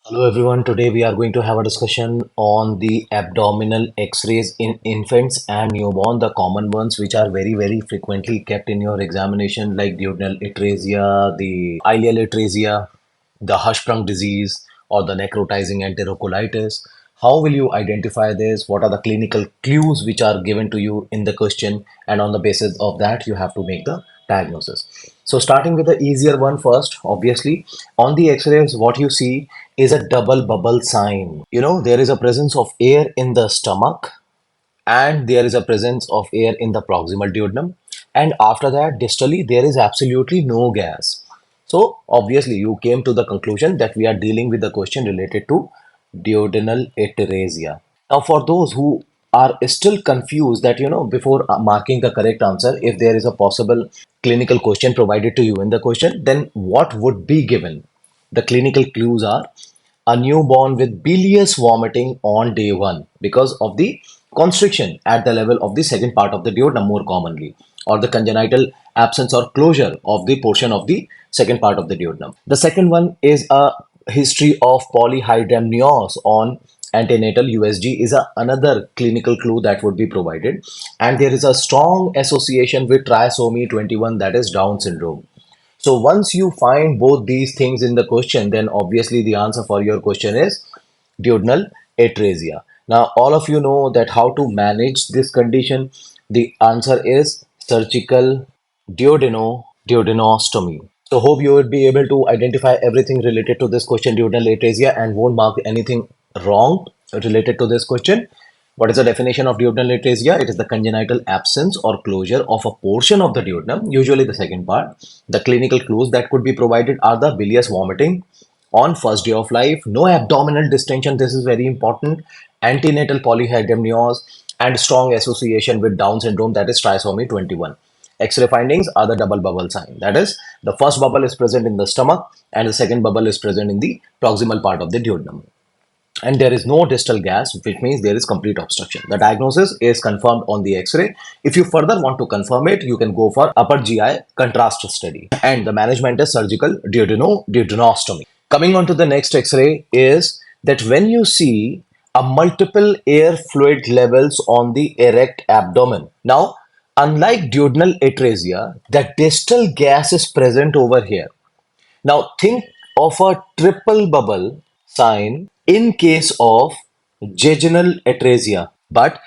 Hello everyone, today we are going to have a discussion on the abdominal x-rays in infants and newborn, the common ones which are very frequently kept in your examination like duodenal atresia, the ileal atresia, the Hirschsprung disease or the necrotizing enterocolitis. How will you identify this? What are the clinical clues which are given to you in the question, and on the basis of that you have to make the diagnosis. So starting with the easier one first, obviously on the x-rays what you see is a double bubble sign. There is a presence of air in the stomach and there is a presence of air in the proximal duodenum, and after that distally there is absolutely no gas. So obviously you came to the conclusion that we are dealing with the question related to duodenal atresia. Now for those who are still confused that before marking the correct answer, if there is a possible clinical question provided to you in the question, then what would be given? The clinical clues are a newborn with bilious vomiting on day one because of the constriction at the level of the second part of the duodenum more commonly, or the congenital absence or closure of the portion of the second part of the duodenum. The second one is a history of polyhydramnios on antenatal USG is another clinical clue that would be provided, and there is a strong association with trisomy 21, that is Down syndrome. So once you find both these things in the question, then obviously the answer for your question is duodenal atresia. Now, all of you know that how to manage this condition. The answer is surgical duodenostomy. So hope you would be able to identify everything related to this question, duodenal atresia, and won't mark anything wrong related to this question. What is the definition of duodenal atresia? It is the congenital absence or closure of a portion of the duodenum, usually the second part. The clinical clues that could be provided are the bilious vomiting on first day of life, no abdominal distension, this is very important, antenatal polyhydramnios, and strong association with Down syndrome, that is trisomy 21. X-ray findings are the double bubble sign. That is, the first bubble is present in the stomach and the second bubble is present in the proximal part of the duodenum, and there is no distal gas, which means there is complete obstruction. The diagnosis is confirmed on the X-ray. If you further want to confirm it, you can go for upper GI contrast study, and the management is surgical duodenostomy. Coming on to the next X-ray is that when you see a multiple air fluid levels on the erect abdomen. Now, unlike duodenal atresia, the distal gas is present over here. Now think of a triple bubble sign in case of jejunal atresia. But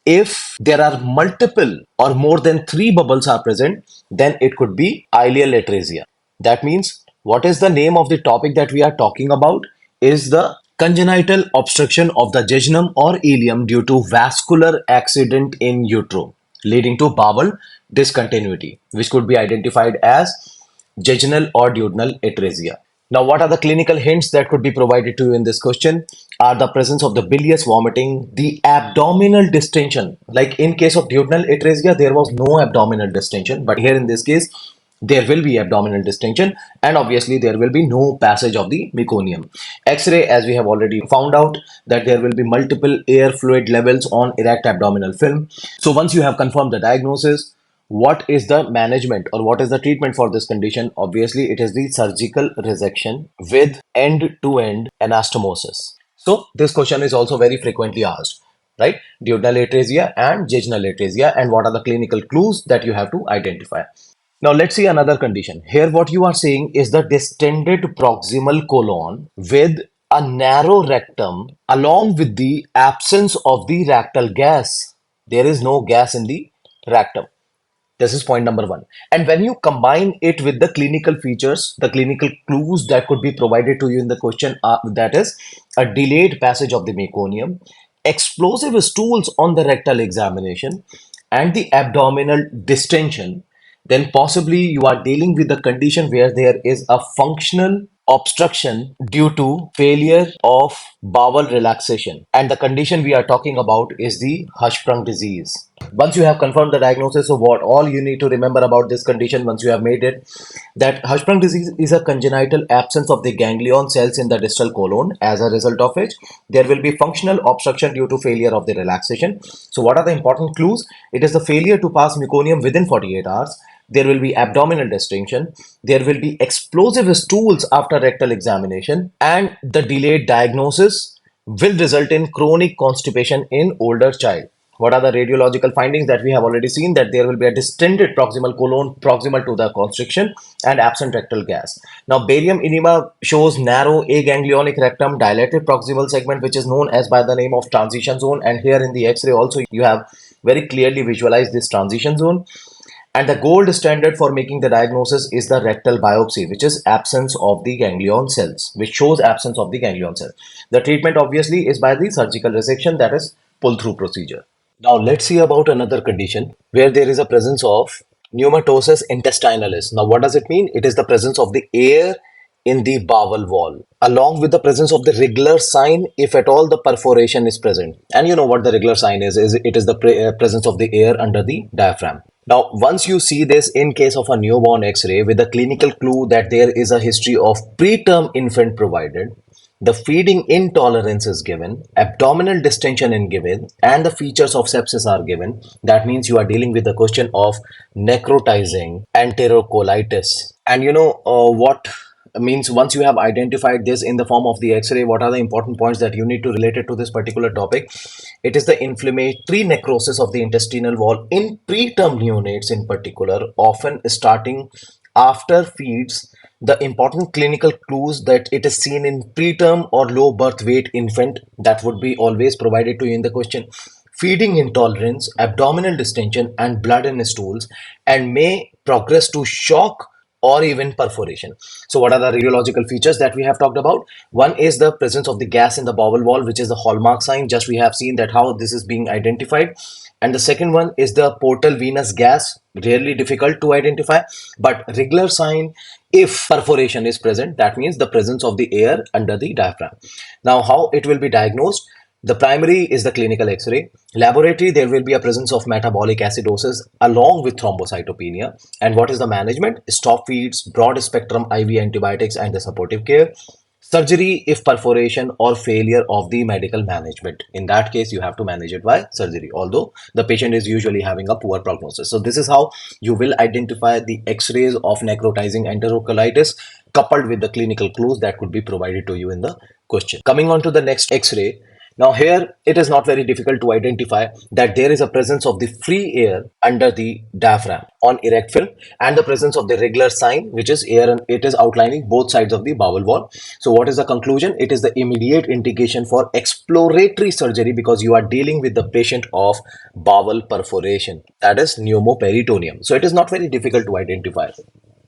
if there are multiple or more than three bubbles are present, then it could be ileal atresia. That means what is the name of the topic that we are talking about is the congenital obstruction of the jejunum or ileum due to vascular accident in utero leading to bowel discontinuity, which could be identified as jejunal or duodenal atresia. Now, what are the clinical hints that could be provided to you in this question? Are the presence of the bilious vomiting, the abdominal distension. Like in case of duodenal atresia, there was no abdominal distension, but here in this case, there will be abdominal distension, and obviously there will be no passage of the meconium. X-ray, as we have already found out, that there will be multiple air fluid levels on erect abdominal film. So once you have confirmed the diagnosis, what is the management or what is the treatment for this condition? Obviously, it is the surgical resection with end-to-end anastomosis. So this question is also very frequently asked, right? Duodenal atresia and jejunal atresia, and what are the clinical clues that you have to identify? Now let's see another condition. Here what you are saying is the distended proximal colon with a narrow rectum along with the absence of the rectal gas. There is no gas in the rectum. This is point number one. And when you combine it with the clinical features, the clinical clues that could be provided to you in the question are, that is a delayed passage of the meconium, explosive stools on the rectal examination, and the abdominal distension, then possibly you are dealing with a condition where there is a functional obstruction due to failure of bowel relaxation. And the condition we are talking about is the Hirschsprung disease. Once you have confirmed the diagnosis of what all you need to remember about this condition, once you have made it, that Hirschsprung disease is a congenital absence of the ganglion cells in the distal colon, as a result of which there will be functional obstruction due to failure of the relaxation. So what are the important clues? It is the failure to pass meconium within 48 hours, there will be abdominal distension, there will be explosive stools after rectal examination, and the delayed diagnosis will result in chronic constipation in older child. What are the radiological findings that we have already seen? That there will be a distended proximal colon proximal to the constriction and absent rectal gas. Now, barium enema shows narrow aganglionic rectum, dilated proximal segment, which is known as by the name of transition zone. And here in the X-ray also, you have very clearly visualized this transition zone. And the gold standard for making the diagnosis is the rectal biopsy, which is absence of the ganglion cells, which shows absence of the ganglion cell. The treatment obviously is by the surgical resection, that is pull-through procedure. Now let's see about another condition where there is a presence of pneumatosis intestinalis. Now what does it mean? It is the presence of the air in the bowel wall along with the presence of the regular sign if at all the perforation is present. And you know what the regular sign is it is the presence of the air under the diaphragm. Now once you see this in case of a newborn x-ray with a clinical clue that there is a history of preterm infant provided, the feeding intolerance is given, abdominal distension is given, and the features of sepsis are given. That means you are dealing with the question of necrotizing enterocolitis. And you know what means once you have identified this in the form of the X-ray, what are the important points that you need to relate it to this particular topic? It is the inflammatory necrosis of the intestinal wall in preterm neonates in particular, often starting after feeds. The important clinical clues that it is seen in preterm or low birth weight infant, that would be always provided to you in the question. Feeding intolerance, abdominal distension, and blood in stools, and may progress to shock or even perforation. So what are the radiological features that we have talked about? One is the presence of the gas in the bowel wall, which is the hallmark sign. Just we have seen that how this is being identified. And the second one is the portal venous gas, rarely difficult to identify, but regular sign if perforation is present. That means the presence of the air under the diaphragm. Now how it will be diagnosed? The primary is the clinical X-ray. Laboratory, there will be a presence of metabolic acidosis along with thrombocytopenia. And what is the management? Stop feeds, broad spectrum IV antibiotics, and the supportive care. Surgery if perforation or failure of the medical management. In that case, you have to manage it by surgery, although the patient is usually having a poor prognosis. So this is how you will identify the X-rays of necrotizing enterocolitis coupled with the clinical clues that could be provided to you in the question. Coming on to the next X-ray. Now here it is not very difficult to identify that there is a presence of the free air under the diaphragm on erect film and the presence of the regular sign, which is air, and it is outlining both sides of the bowel wall. So what is the conclusion? It is the immediate indication for exploratory surgery because you are dealing with the patient of bowel perforation, that is pneumoperitoneum. So it is not very difficult to identify.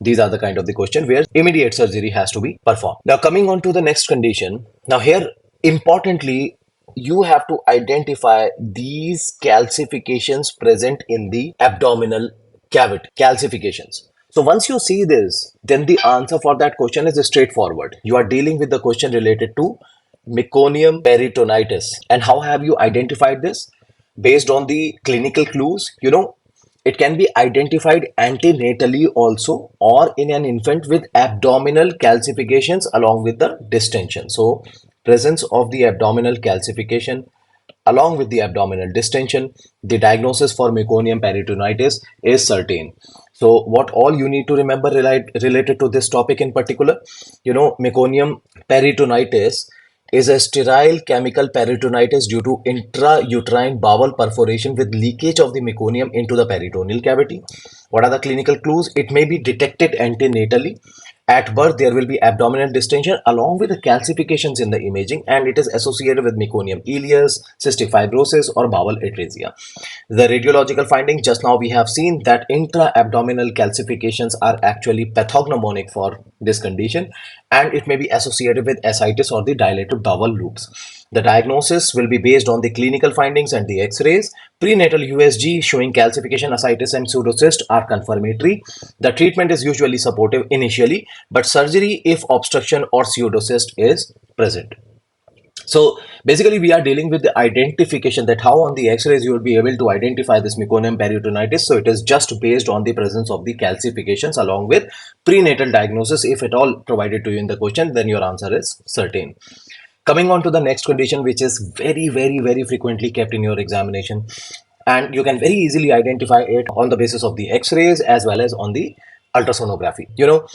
These are the kind of the question where immediate surgery has to be performed. Now coming on to the next condition. Now here importantly, you have to identify these calcifications present in the abdominal cavity. Calcifications. So once you see this, then the answer for that question is straightforward. You are dealing with the question related to Meconium peritonitis. And how have you identified this? Based on the clinical clues, you know, it can be identified antenatally also or in an infant with abdominal calcifications along with the distension. So presence of the abdominal calcification along with the abdominal distension, the diagnosis for Meconium peritonitis is certain. So what all you need to remember related to this topic in particular, you know, Meconium peritonitis is a sterile chemical peritonitis due to intrauterine bowel perforation with leakage of the meconium into the peritoneal cavity. What are the clinical clues? It may be detected antenatally. At birth, there will be abdominal distension along with the calcifications in the imaging, and it is associated with Meconium ileus, cystic fibrosis, or bowel atresia. The radiological findings, just now we have seen that intra-abdominal calcifications are actually pathognomonic for this condition, and it may be associated with ascites or the dilated bowel loops. The diagnosis will be based on the clinical findings and the X-rays. Prenatal USG showing calcification, ascites, and pseudocyst are confirmatory. The treatment is usually supportive initially, but surgery if obstruction or pseudocyst is present. So basically we are dealing with the identification that how on the X-rays you will be able to identify this Meconium peritonitis. So it is just based on the presence of the calcifications along with prenatal diagnosis. If at all provided to you in the question, then your answer is certain. Coming on to the next condition, which is very frequently kept in your examination. and you can very easily identify it on the basis of the x-rays as well as on the ultrasonography.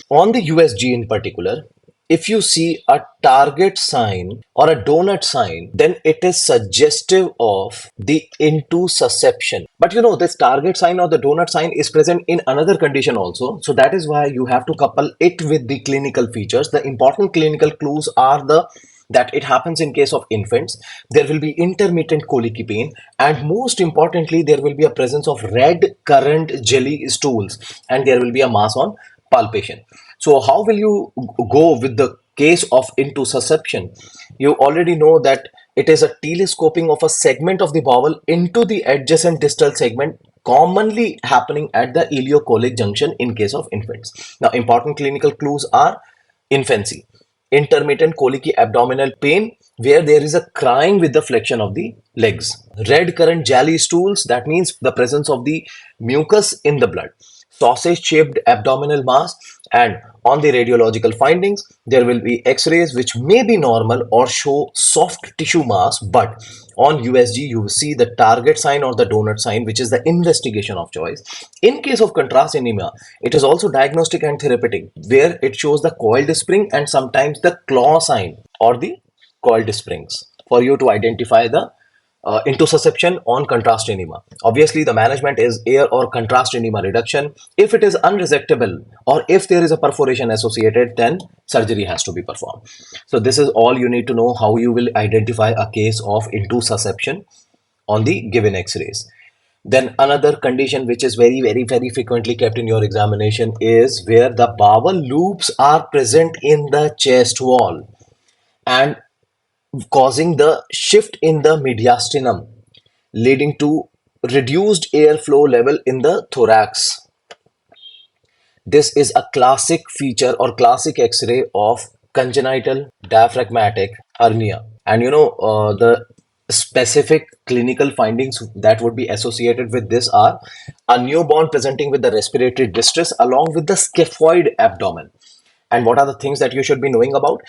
On the USG in particular, if you see a target sign or a donut sign, then it is suggestive of the intussusception. But this target sign or the donut sign is present in another condition also. So that is why you have to couple it with the clinical features. The important clinical clues are that it happens in case of infants. There will be intermittent colicky pain, and most importantly, there will be a presence of red currant jelly stools, and there will be a mass on palpation. So how will you go with the case of intussusception? You already know that it is a telescoping of a segment of the bowel into the adjacent distal segment, commonly happening at the ileocolic junction in case of infants. Now, important clinical clues are infancy, intermittent colicky abdominal pain where there is a crying with the flexion of the legs, red currant jelly stools, that means the presence of the mucus in the blood, sausage shaped abdominal mass, and on the radiological findings there will be x-rays which may be normal or show soft tissue mass, but on USG you will see the target sign or the donut sign, which is the investigation of choice. In case of contrast anemia, it is also diagnostic and therapeutic, where it shows the coiled spring and sometimes the claw sign or the coiled springs for you to identify the intussusception on contrast anemia. Obviously, the management is air or contrast enema reduction. If it is unresectable or if there is a perforation associated, then surgery has to be performed. So this is all you need to know how you will identify a case of intussusception on the given x-rays. Then another condition which is very, very, very frequently kept in your examination is where the bowel loops are present in the chest wall and causing the shift in the mediastinum, leading to reduced airflow level in the thorax. This is a classic feature or classic x-ray of congenital diaphragmatic hernia. And the specific clinical findings that would be associated with this are a newborn presenting with the respiratory distress along with the scaphoid abdomen. And what are the things that you should be knowing about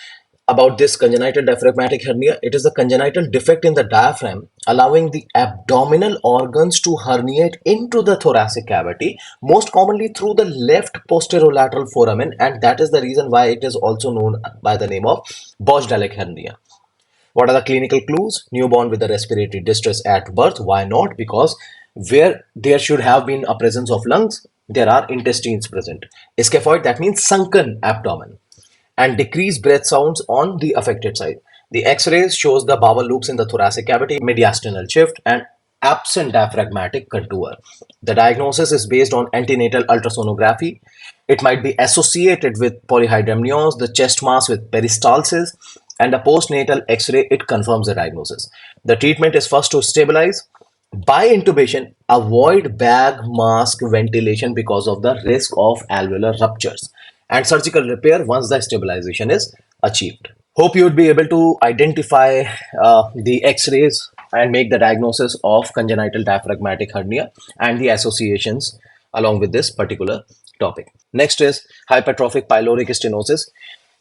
this congenital diaphragmatic hernia? It is the congenital defect in the diaphragm allowing the abdominal organs to herniate into the thoracic cavity, most commonly through the left posterolateral foramen, and that is the reason why it is also known by the name of Borsdalek hernia. What are the clinical clues? Newborn with the respiratory distress at birth. Why not? Because where there should have been a presence of lungs, there are intestines present. Scaphoid, that means sunken abdomen, and decreased breath sounds on the affected side. The x-rays shows the bowel loops in the thoracic cavity, mediastinal shift, and absent diaphragmatic contour. The diagnosis is based on antenatal ultrasonography. It might be associated with polyhydramnios, the chest mass with peristalsis, and a postnatal x-ray, it confirms the diagnosis. The treatment is first to stabilize. By intubation, avoid bag mask ventilation because of the risk of alveolar ruptures, and surgical repair once the stabilization is achieved. Hope you would be able to identify the x-rays and make the diagnosis of congenital diaphragmatic hernia and the associations along with this particular topic. Next is hypertrophic pyloric stenosis.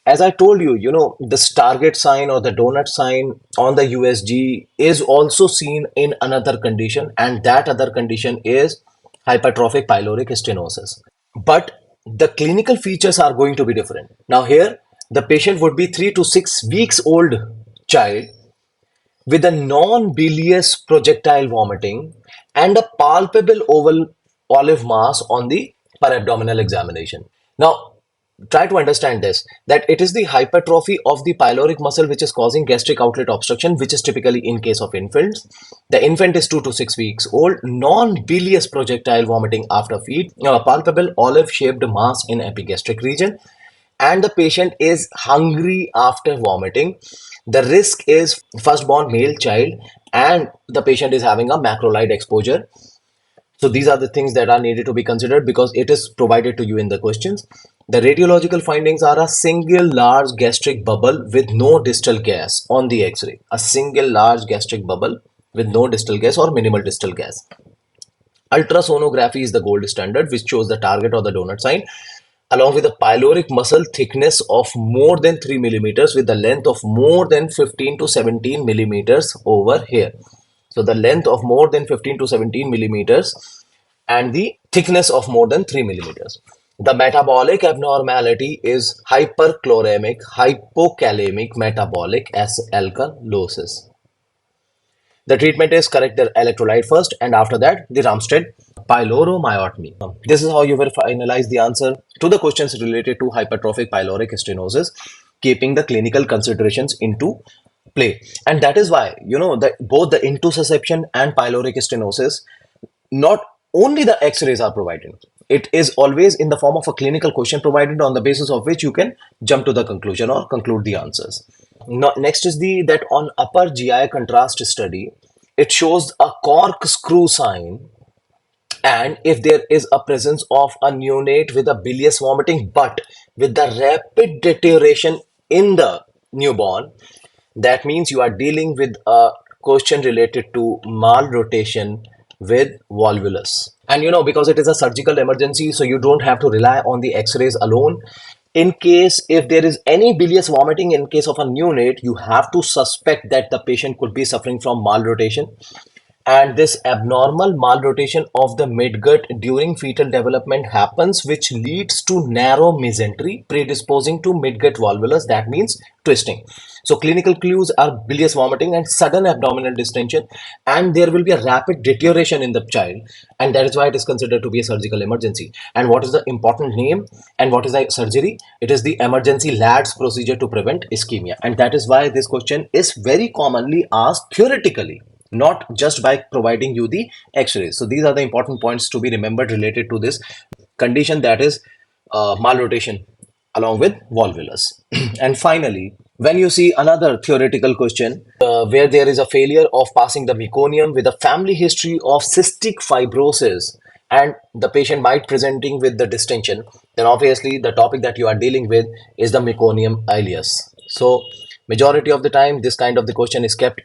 As I told you, this target sign or the donut sign on the USG is also seen in another condition, and that other condition is hypertrophic pyloric stenosis. But the clinical features are going to be different. Now here, the patient would be 3 to 6 weeks old child with a non-bilious projectile vomiting and a palpable oval olive mass on the parabdominal examination. Now, try to understand this, that it is the hypertrophy of the pyloric muscle which is causing gastric outlet obstruction, which is typically in case of infants. The infant is 2 to 6 weeks old, non-bilious projectile vomiting after feed, palpable olive shaped mass in epigastric region, and the patient is hungry after vomiting. The risk is firstborn male child, and the patient is having a macrolide exposure. So these are the things that are needed to be considered because it is provided to you in the questions. The radiological findings are a single large gastric bubble with no distal gas on the x-ray. A single large gastric bubble with no distal gas or minimal distal gas. Ultrasonography is the gold standard, which shows the target or the donut sign along with a pyloric muscle thickness of more than 3 millimeters with the length of more than 15 to 17 millimeters over here. So the length of more than 15 to 17 millimeters and the thickness of more than 3 millimeters. The metabolic abnormality is hyperchloremic, hypokalemic metabolic alkalosis. The treatment is correct the electrolyte first, and after that, the Ramstead pyloromyotomy. This is how you will finalize the answer to the questions related to hypertrophic pyloric stenosis, keeping the clinical considerations into play. And that is why, that both the intussusception and pyloric stenosis, not only the x-rays are provided, it is always in the form of a clinical question provided, on the basis of which you can jump to the conclusion or conclude the answers. Now, next is that on upper GI contrast study, it shows a corkscrew sign, and if there is a presence of a neonate with a bilious vomiting but with the rapid deterioration in the newborn, that means you are dealing with a question related to malrotation with volvulus. And because it is a surgical emergency, so you don't have to rely on the x-rays alone. In case if there is any bilious vomiting in case of a neonate, you have to suspect that the patient could be suffering from malrotation. And this abnormal malrotation of the midgut during fetal development happens, which leads to narrow mesentery, predisposing to midgut volvulus, that means twisting. So clinical clues are bilious vomiting and sudden abdominal distension, and there will be a rapid deterioration in the child, and that is why it is considered to be a surgical emergency. And what is the important name and what is the surgery? It is the emergency LADS procedure to prevent ischemia, and that is why this question is very commonly asked theoretically, not just by providing you the x-rays. So these are the important points to be remembered related to this condition, that is malrotation along with volvulus. And finally, when you see another theoretical question where there is a failure of passing the meconium with a family history of cystic fibrosis, and the patient might presenting with the distension, then obviously the topic that you are dealing with is the Meconium ileus. So majority of the time this kind of the question is kept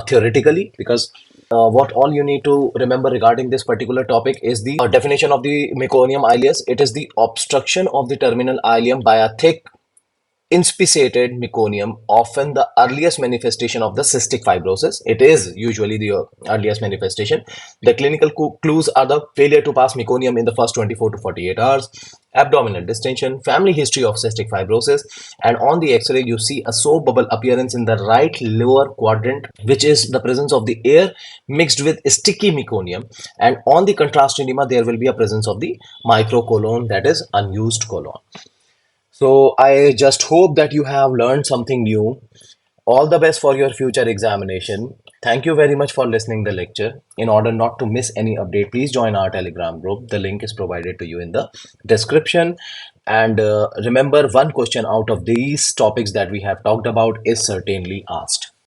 theoretically, because what all you need to remember regarding this particular topic is the definition of the Meconium ileus. It is the obstruction of the terminal ileum by a thick inspissated meconium, often the earliest manifestation of the cystic fibrosis. It is usually the earliest manifestation. The clinical clues are the failure to pass meconium in the first 24 to 48 hours, abdominal distension, family history of cystic fibrosis, and on the x-ray you see a soap bubble appearance in the right lower quadrant, which is the presence of the air mixed with sticky meconium, and on the contrast enema there will be a presence of the microcolon, that is unused colon. So I just hope that you have learned something new. All the best for your future examination. Thank you very much for listening the lecture. In order not to miss any update, please join our Telegram group. The link is provided to you in the description. And remember, one question out of these topics that we have talked about is certainly asked.